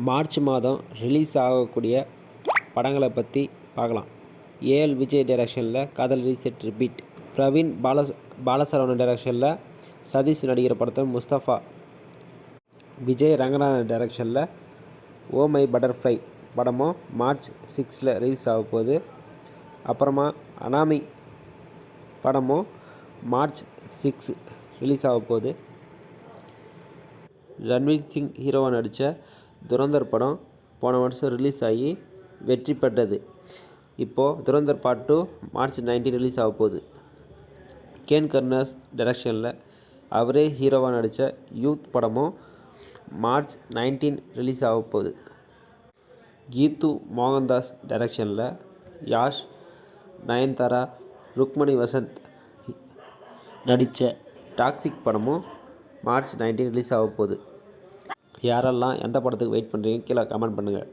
March மாதம் release ஆகக்கூடிய படங்களை பற்றி பார்க்கலாம். ஏஎல் விஜய் டைரக்ஷனில் காதல் ரீசெட் ரிப்பீட், பிரவீன் பாலசரவணன் டைரக்ஷனில் சதீஷ் நடிக்கிற படத்தில் முஸ்தபா, விஜய் ரங்கநாதன் டைரக்ஷனில் ஓ மை பட்டர்ஃப்ளை படமும் மார்ச் 6 ரிலீஸ் ஆக போகுது. அப்புறமா அனாமி படமும் மார்ச் 6 ரிலீஸ் ஆக போகுது. ரன்வீர் சிங் ஹீரோவாக நடித்த துரந்தர் படம் போன வருஷம் ரிலீஸ் ஆகி வெற்றி பெற்றது. இப்போது துரந்தர் பார்ட் 2 மார்ச் 19 ரிலீஸ் ஆக போகுது. கேன் கருணாஸ் டைரக்ஷனில் அவரே ஹீரோவாக நடித்த யூத் படமும் மார்ச் 19 ரிலீஸ் ஆக போகுது. கீது மோகன்தாஸ் டைரக்ஷனில் யாஷ், நயன்தாரா, ருக்மணி வசந்த் நடித்த டாக்ஸிக் படமும் மார்ச் 19 ரிலீஸ் ஆக போகுது. யாரெல்லாம் எந்த படத்துக்கு வெயிட் பண்ணுறீங்க கீழே கமெண்ட் பண்ணுங்கள்.